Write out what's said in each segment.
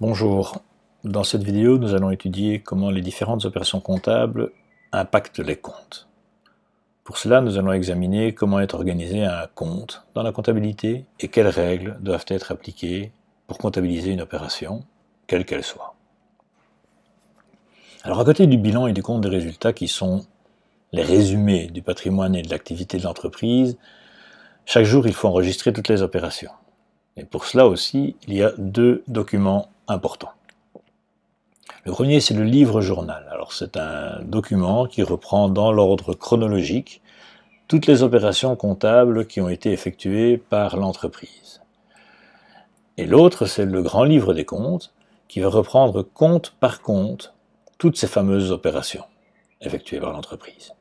Bonjour, dans cette vidéo nous allons étudier comment les différentes opérations comptables impactent les comptes. Pour cela nous allons examiner comment est organisé un compte dans la comptabilité et quelles règles doivent être appliquées pour comptabiliser une opération, quelle qu'elle soit. Alors à côté du bilan et du compte des résultats qui sont les résumés du patrimoine et de l'activité de l'entreprise, chaque jour il faut enregistrer toutes les opérations. Et pour cela aussi, il y a deux documents importants. Le premier, c'est le livre-journal. Alors c'est un document qui reprend dans l'ordre chronologique toutes les opérations comptables qui ont été effectuées par l'entreprise. Et l'autre, c'est le grand livre des comptes, qui va reprendre compte par compte toutes ces fameuses opérations effectuées par l'entreprise.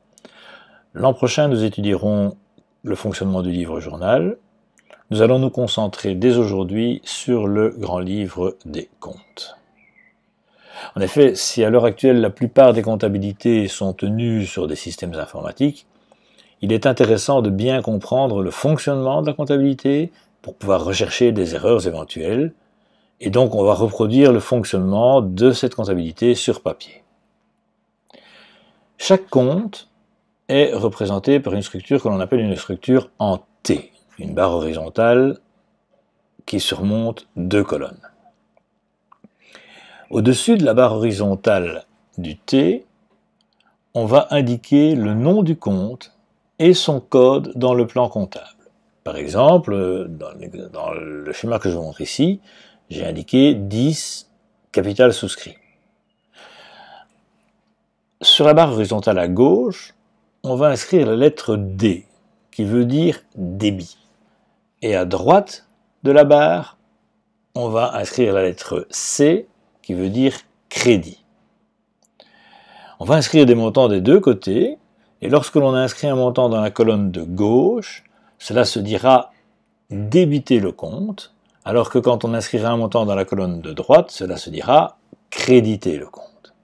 L'an prochain, nous étudierons le fonctionnement du livre-journal. Nous allons nous concentrer dès aujourd'hui sur le grand livre des comptes. En effet, si à l'heure actuelle la plupart des comptabilités sont tenues sur des systèmes informatiques, il est intéressant de bien comprendre le fonctionnement de la comptabilité pour pouvoir rechercher des erreurs éventuelles, et donc on va reproduire le fonctionnement de cette comptabilité sur papier. Chaque compte est représenté par une structure que l'on appelle une structure en T, une barre horizontale qui surmonte deux colonnes. Au-dessus de la barre horizontale du T, on va indiquer le nom du compte et son code dans le plan comptable. Par exemple, dans le schéma que je vous montre ici, j'ai indiqué 10 capital souscrit. Sur la barre horizontale à gauche, on va inscrire la lettre D, qui veut dire débit. Et à droite de la barre, on va inscrire la lettre C, qui veut dire crédit. On va inscrire des montants des deux côtés, et lorsque l'on a inscrit un montant dans la colonne de gauche, cela se dira débiter le compte, alors que quand on inscrira un montant dans la colonne de droite, cela se dira créditer le compte.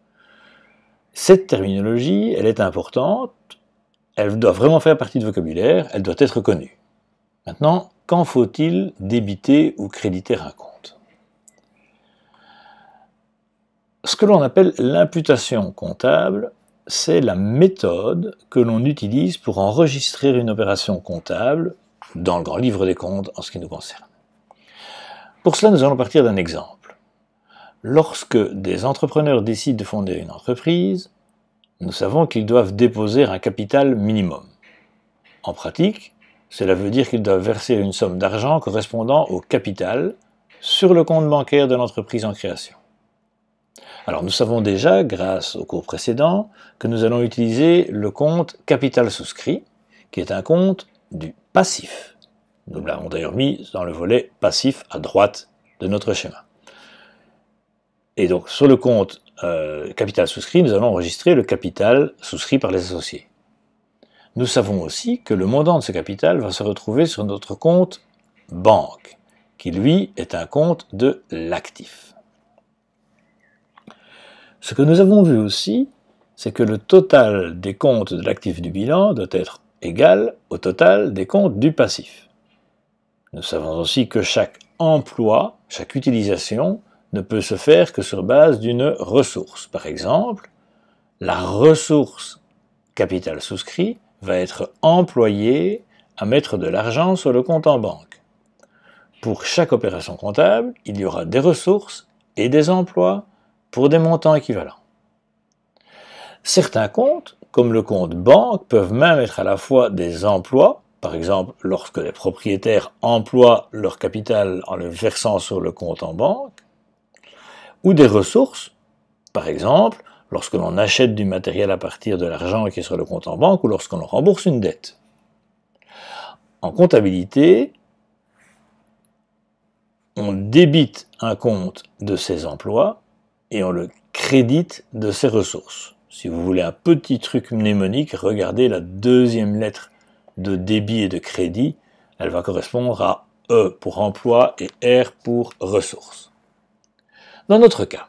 Cette terminologie, elle est importante, elle doit vraiment faire partie du vocabulaire, elle doit être connue. Maintenant, quand faut-il débiter ou créditer un compte? Ce que l'on appelle l'imputation comptable, c'est la méthode que l'on utilise pour enregistrer une opération comptable dans le grand livre des comptes en ce qui nous concerne. Pour cela, nous allons partir d'un exemple. Lorsque des entrepreneurs décident de fonder une entreprise, nous savons qu'ils doivent déposer un capital minimum. En pratique, cela veut dire qu'ils doivent verser une somme d'argent correspondant au capital sur le compte bancaire de l'entreprise en création. Alors nous savons déjà, grâce au cours précédent, que nous allons utiliser le compte capital souscrit, qui est un compte du passif. Nous l'avons d'ailleurs mis dans le volet passif à droite de notre schéma. Et donc sur le compte capital souscrit, nous allons enregistrer le capital souscrit par les associés. Nous savons aussi que le montant de ce capital va se retrouver sur notre compte banque, qui lui est un compte de l'actif. Ce que nous avons vu aussi, c'est que le total des comptes de l'actif du bilan doit être égal au total des comptes du passif. Nous savons aussi que chaque emploi, chaque utilisation, ne peut se faire que sur base d'une ressource. Par exemple, la ressource capital souscrit va être employée à mettre de l'argent sur le compte en banque. Pour chaque opération comptable, il y aura des ressources et des emplois pour des montants équivalents. Certains comptes, comme le compte banque, peuvent même être à la fois des emplois, par exemple lorsque les propriétaires emploient leur capital en le versant sur le compte en banque, ou des ressources, par exemple lorsque l'on achète du matériel à partir de l'argent qui est sur le compte en banque ou lorsqu'on rembourse une dette. En comptabilité, on débite un compte de ses emplois et on le crédite de ses ressources. Si vous voulez un petit truc mnémonique, regardez la deuxième lettre de débit et de crédit, elle va correspondre à E pour emploi et R pour ressources. Dans notre cas,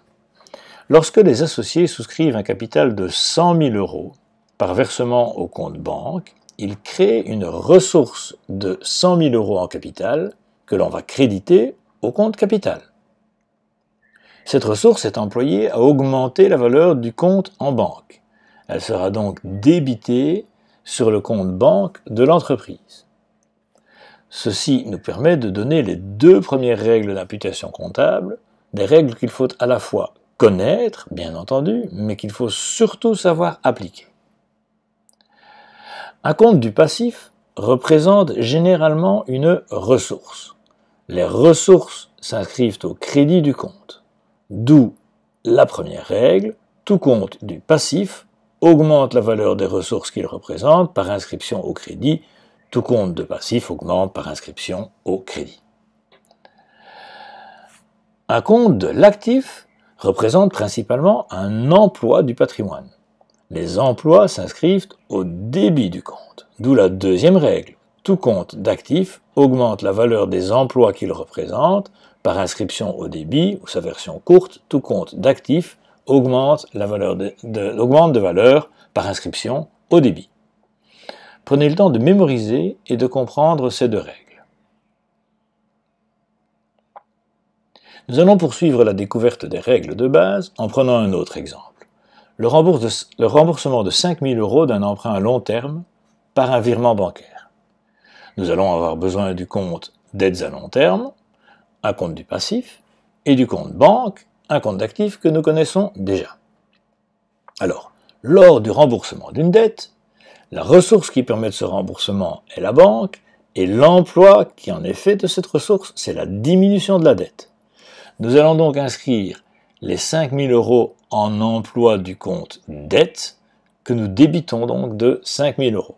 lorsque les associés souscrivent un capital de 100 000 € par versement au compte banque, ils créent une ressource de 100 000 € en capital que l'on va créditer au compte capital. Cette ressource est employée à augmenter la valeur du compte en banque. Elle sera donc débitée sur le compte banque de l'entreprise. Ceci nous permet de donner les deux premières règles d'imputation comptable, des règles qu'il faut à la fois connaître, bien entendu, mais qu'il faut surtout savoir appliquer. Un compte du passif représente généralement une ressource. Les ressources s'inscrivent au crédit du compte. D'où la première règle, tout compte du passif augmente la valeur des ressources qu'il représente par inscription au crédit, tout compte de passif augmente par inscription au crédit. Un compte de l'actif représente principalement un emploi du patrimoine. Les emplois s'inscrivent au débit du compte, d'où la deuxième règle. Tout compte d'actif augmente la valeur des emplois qu'il représente par inscription au débit, ou sa version courte, tout compte d'actif augmente de valeur par inscription au débit. Prenez le temps de mémoriser et de comprendre ces deux règles. Nous allons poursuivre la découverte des règles de base en prenant un autre exemple. Le remboursement de 5 000 € d'un emprunt à long terme par un virement bancaire. Nous allons avoir besoin du compte dettes à long terme, un compte du passif, et du compte banque, un compte d'actifs que nous connaissons déjà. Alors, lors du remboursement d'une dette, la ressource qui permet de ce remboursement est la banque, et l'emploi qui en est fait de cette ressource, c'est la diminution de la dette. Nous allons donc inscrire les 5 000 € en emploi du compte dette, que nous débitons donc de 5 000 €.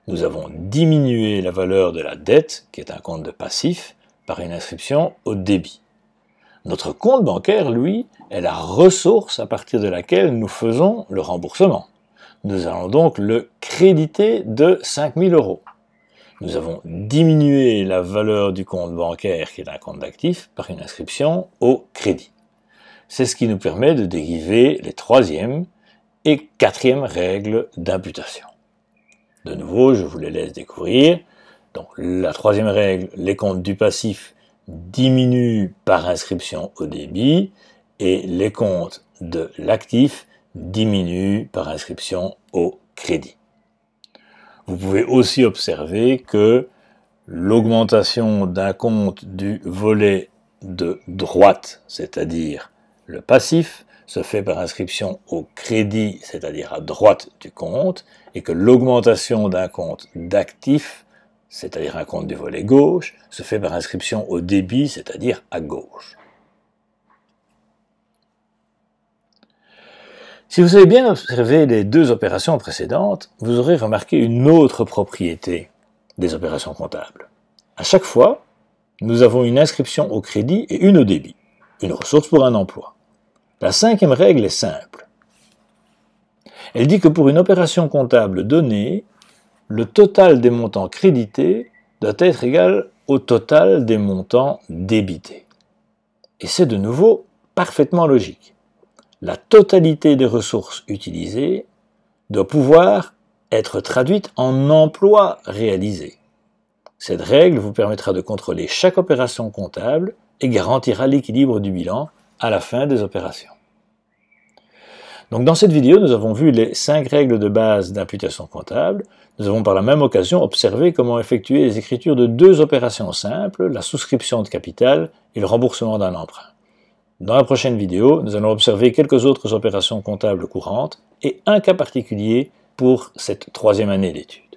Nous avons diminué la valeur de la dette, qui est un compte de passif, par une inscription au débit. Notre compte bancaire, lui, est la ressource à partir de laquelle nous faisons le remboursement. Nous allons donc le créditer de 5 000 €. Nous avons diminué la valeur du compte bancaire, qui est un compte d'actifs, par une inscription au crédit. C'est ce qui nous permet de dériver les troisième et quatrième règles d'imputation. De nouveau, je vous les laisse découvrir. Donc, la troisième règle, les comptes du passif diminuent par inscription au débit et les comptes de l'actif diminuent par inscription au crédit. Vous pouvez aussi observer que l'augmentation d'un compte du volet de droite, c'est-à-dire le passif, se fait par inscription au crédit, c'est-à-dire à droite du compte, et que l'augmentation d'un compte d'actif, c'est-à-dire un compte du volet gauche, se fait par inscription au débit, c'est-à-dire à gauche. Si vous avez bien observé les deux opérations précédentes, vous aurez remarqué une autre propriété des opérations comptables. À chaque fois, nous avons une inscription au crédit et une au débit, une ressource pour un emploi. La cinquième règle est simple. Elle dit que pour une opération comptable donnée, le total des montants crédités doit être égal au total des montants débités. Et c'est de nouveau parfaitement logique. La totalité des ressources utilisées doit pouvoir être traduite en emploi réalisé. Cette règle vous permettra de contrôler chaque opération comptable et garantira l'équilibre du bilan à la fin des opérations. Donc dans cette vidéo, nous avons vu les 5 règles de base d'imputation comptable. Nous avons par la même occasion observé comment effectuer les écritures de 2 opérations simples, la souscription de capital et le remboursement d'un emprunt. Dans la prochaine vidéo, nous allons observer quelques autres opérations comptables courantes et un cas particulier pour cette 3e année d'études.